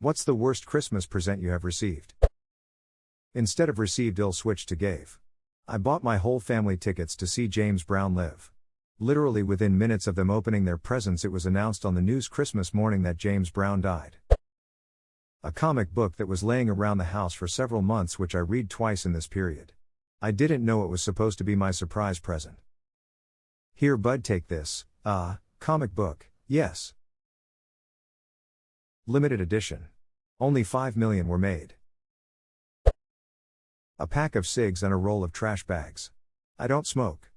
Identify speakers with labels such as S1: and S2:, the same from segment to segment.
S1: What's the worst Christmas present you have received? Instead of received, ill switched to gave. I bought my whole family tickets to see James Brown live. Literally within minutes of them opening their presents, it was announced on the news Christmas morning that James Brown died. A comic book that was laying around the house for several months, which I read twice in this period. I didn't know it was supposed to be my surprise present. Here, bud, take this. Comic book, yes. Limited edition. Only 5 million were made. A pack of cigs and a roll of trash bags. I don't smoke.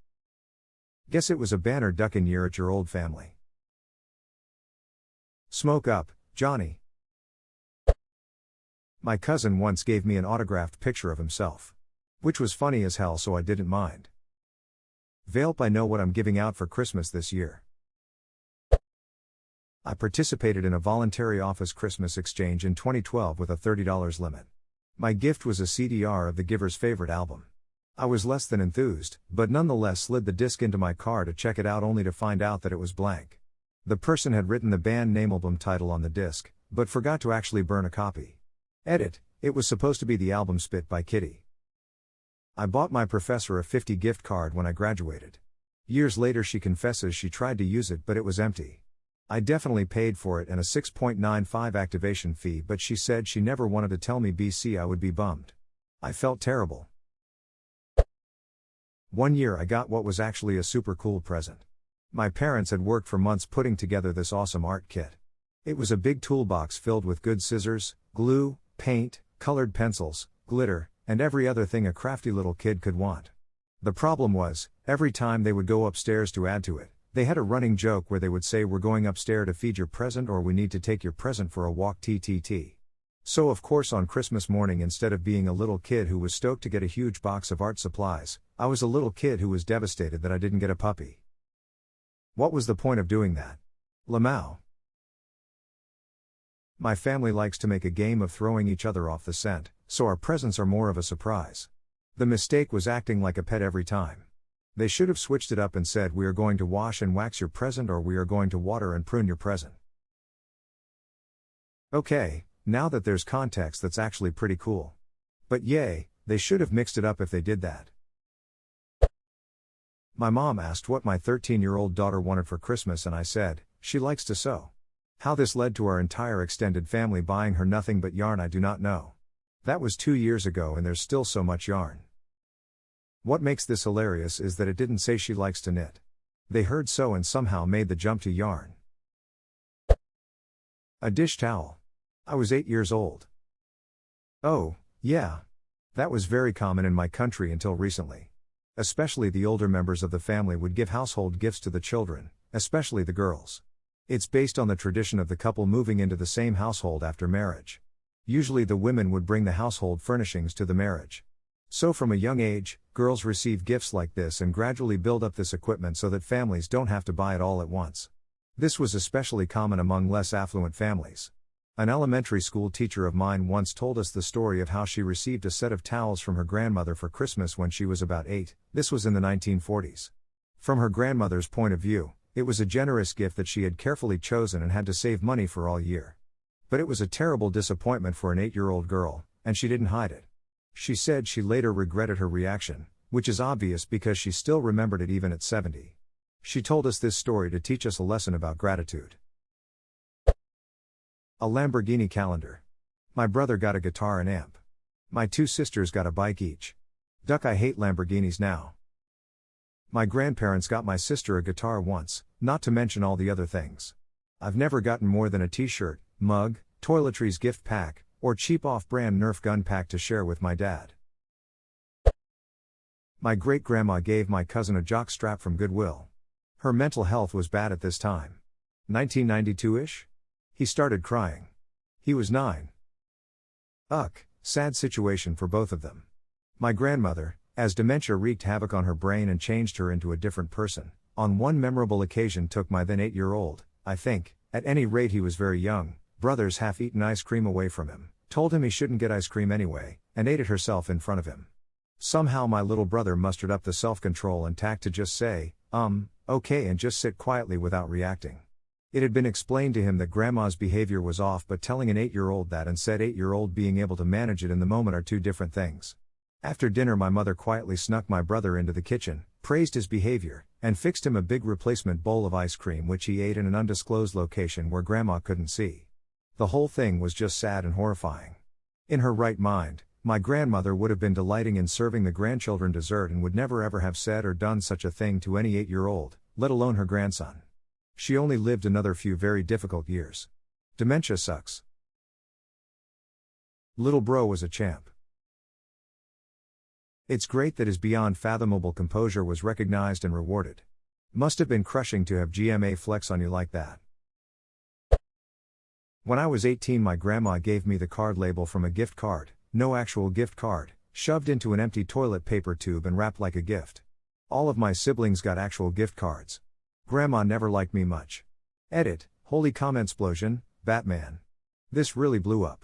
S1: Guess it was a banner duckin' year at your old family. Smoke up, Johnny. My cousin once gave me an autographed picture of himself. Which was funny as hell, so I didn't mind. Vape, I know what I'm giving out for Christmas this year. I participated in a voluntary office Christmas exchange in 2012 with a $30 limit. My gift was a CDR of the giver's favorite album. I was less than enthused, but nonetheless slid the disc into my car to check it out, only to find out that it was blank. The person had written the band name, album title on the disc, but forgot to actually burn a copy. Edit, it was supposed to be the album Spit by Kitty. I bought my professor a 50 gift card when I graduated. Years later she confesses she tried to use it, but it was empty. I definitely paid for it and a 6.95 activation fee, but she said she never wanted to tell me BC I would be bummed. I felt terrible. One year I got what was actually a super cool present. My parents had worked for months putting together this awesome art kit. It was a big toolbox filled with good scissors, glue, paint, colored pencils, glitter, and every other thing a crafty little kid could want. The problem was, every time they would go upstairs to add to it, they had a running joke where they would say, "We're going upstairs to feed your present," or "We need to take your present for a walk TTT. So of course on Christmas morning, instead of being a little kid who was stoked to get a huge box of art supplies, I was a little kid who was devastated that I didn't get a puppy. What was the point of doing that? Lamau. My family likes to make a game of throwing each other off the scent, so our presents are more of a surprise. The mistake was acting like a pet every time. They should have switched it up and said, "We are going to wash and wax your present," or "We are going to water and prune your present." Okay, now that there's context, that's actually pretty cool. But yay, they should have mixed it up if they did that. My mom asked what my 13-year-old daughter wanted for Christmas, and I said, she likes to sew. How this led to our entire extended family buying her nothing but yarn, I do not know. That was 2 years ago and there's still so much yarn. What makes this hilarious is that it didn't say she likes to knit. They heard sew and somehow made the jump to yarn. A dish towel. I was 8 years old. Oh, yeah. That was very common in my country until recently. Especially the older members of the family would give household gifts to the children, especially the girls. It's based on the tradition of the couple moving into the same household after marriage. Usually the women would bring the household furnishings to the marriage. So from a young age, girls receive gifts like this and gradually build up this equipment so that families don't have to buy it all at once. This was especially common among less affluent families. An elementary school teacher of mine once told us the story of how she received a set of towels from her grandmother for Christmas when she was about 8. This was in the 1940s. From her grandmother's point of view, it was a generous gift that she had carefully chosen and had to save money for all year. But it was a terrible disappointment for an 8-year-old girl, and she didn't hide it. She said she later regretted her reaction, which is obvious because she still remembered it even at 70. She told us this story to teach us a lesson about gratitude. A Lamborghini calendar. My brother got a guitar and amp. My 2 sisters got a bike each. Duck, I hate Lamborghinis now. My grandparents got my sister a guitar once, not to mention all the other things. I've never gotten more than a t-shirt, mug, toiletries gift pack, or cheap off-brand Nerf gun pack to share with my dad. My great-grandma gave my cousin a jock strap from Goodwill. Her mental health was bad at this time. 1992-ish? He started crying. He was 9. Sad situation for both of them. My grandmother, as dementia wreaked havoc on her brain and changed her into a different person, on one memorable occasion took my then 8-year-old, I think, at any rate he was very young, brother's half-eaten ice cream away from him, told him he shouldn't get ice cream anyway, and ate it herself in front of him. Somehow my little brother mustered up the self-control and tact to just say, okay, and just sit quietly without reacting. It had been explained to him that grandma's behavior was off, but telling an 8-year-old that and said 8-year-old being able to manage it in the moment are two different things. After dinner, my mother quietly snuck my brother into the kitchen, praised his behavior, and fixed him a big replacement bowl of ice cream which he ate in an undisclosed location where grandma couldn't see. The whole thing was just sad and horrifying. In her right mind, my grandmother would have been delighting in serving the grandchildren dessert and would never ever have said or done such a thing to any 8-year-old, let alone her grandson. She only lived another few very difficult years. Dementia sucks. Little bro was a champ. It's great that his beyond fathomable composure was recognized and rewarded. Must have been crushing to have GMA flex on you like that. When I was 18, my grandma gave me the card label from a gift card, no actual gift card, shoved into an empty toilet paper tube and wrapped like a gift. All of my siblings got actual gift cards. Grandma never liked me much. Edit, holy comment explosion, Batman. This really blew up.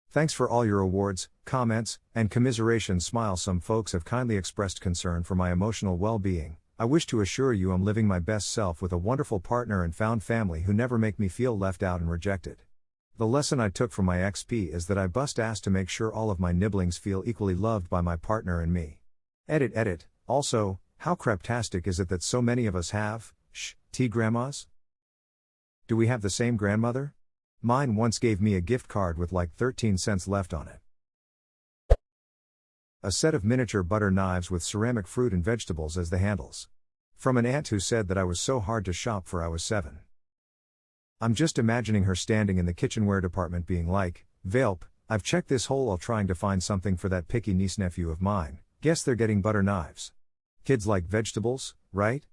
S1: Thanks for all your awards, comments, and commiserations. Smile. Some folks have kindly expressed concern for my emotional well-being. I wish to assure you I'm living my best self with a wonderful partner and found family who never make me feel left out and rejected. The lesson I took from my XP is that I bust ass to make sure all of my nibblings feel equally loved by my partner and me. Edit. Also, how craptastic is it that so many of us have grandmas? Do we have the same grandmother? Mine once gave me a gift card with like 13 cents left on it. A set of miniature butter knives with ceramic fruit and vegetables as the handles. From an aunt who said that I was so hard to shop for I was 7. I'm just imagining her standing in the kitchenware department being like, Velp, I've checked this whole aisle trying to find something for that picky niece-nephew of mine, guess they're getting butter knives. Kids like vegetables, right?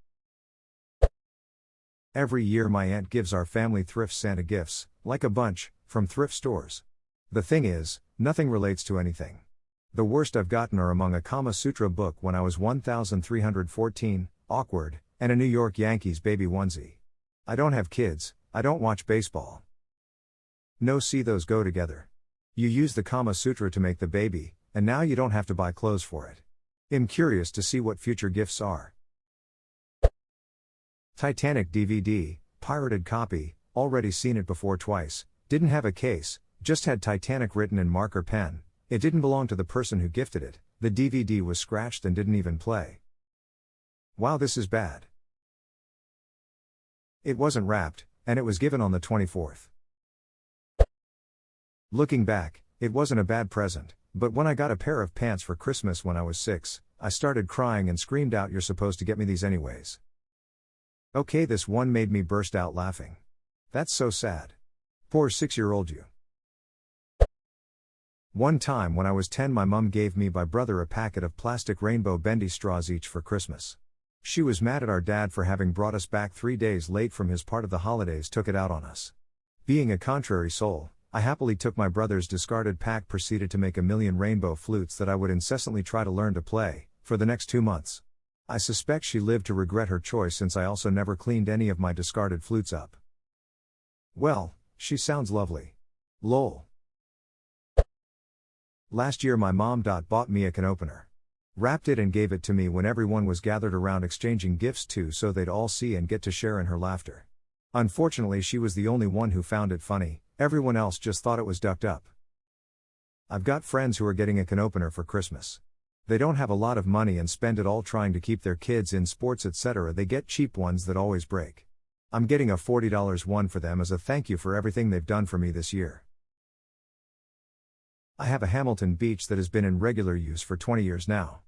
S1: Every year my aunt gives our family thrift Santa gifts, like a bunch, from thrift stores. The thing is, nothing relates to anything. The worst I've gotten are among a Kama Sutra book when I was 1314, awkward, and a New York Yankees baby onesie. I don't have kids, I don't watch baseball. No, see, those go together. You use the Kama Sutra to make the baby, and now you don't have to buy clothes for it. I'm curious to see what future gifts are. Titanic DVD, pirated copy, already seen it before twice, didn't have a case, just had Titanic written in marker pen, it didn't belong to the person who gifted it, the DVD was scratched and didn't even play. Wow, this is bad. It wasn't wrapped, and it was given on the 24th. Looking back, it wasn't a bad present, but when I got a pair of pants for Christmas when I was 6, I started crying and screamed out, "You're supposed to get me these anyways." Okay, this one made me burst out laughing. That's so sad. Poor 6-year-old you. One time when I was 10, my mum gave me my brother a packet of plastic rainbow bendy straws each for Christmas. She was mad at our dad for having brought us back 3 days late from his part of the holidays, took it out on us. Being a contrary soul, I happily took my brother's discarded pack, proceeded to make a million rainbow flutes that I would incessantly try to learn to play, for the next 2 months. I suspect she lived to regret her choice since I also never cleaned any of my discarded flutes up. Well, she sounds lovely. Lol. Last year my mom bought me a can opener. Wrapped it and gave it to me when everyone was gathered around exchanging gifts too, so they'd all see and get to share in her laughter. Unfortunately, she was the only one who found it funny, everyone else just thought it was ducked up. I've got friends who are getting a can opener for Christmas. They don't have a lot of money and spend it all trying to keep their kids in sports, etc. They get cheap ones that always break. I'm getting a $40 one for them as a thank you for everything they've done for me this year. I have a Hamilton Beach that has been in regular use for 20 years now.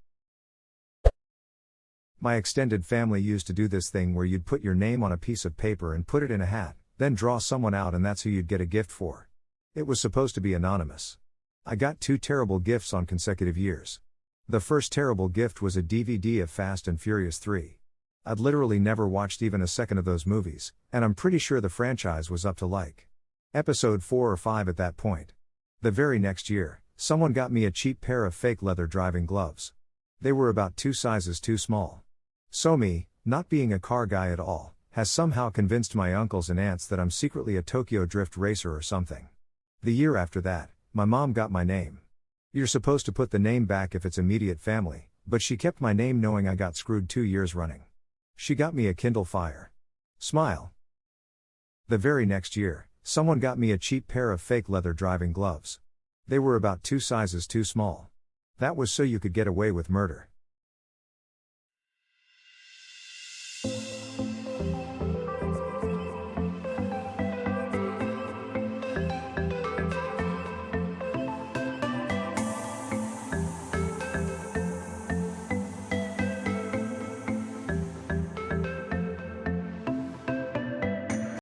S1: My extended family used to do this thing where you'd put your name on a piece of paper and put it in a hat, then draw someone out and that's who you'd get a gift for. It was supposed to be anonymous. I got 2 terrible gifts on consecutive years. The first terrible gift was a DVD of Fast and Furious 3. I'd literally never watched even a second of those movies, and I'm pretty sure the franchise was up to like episode 4 or 5 at that point. The very next year, someone got me a cheap pair of fake leather driving gloves. They were about 2 sizes too small. So me, not being a car guy at all, has somehow convinced my uncles and aunts that I'm secretly a Tokyo Drift racer or something. The year after that, my mom got my name. You're supposed to put the name back if it's immediate family, but she kept my name knowing I got screwed 2 years running. She got me a Kindle Fire. Smile. The very next year, someone got me a cheap pair of fake leather driving gloves. They were about 2 sizes too small. That was so you could get away with murder.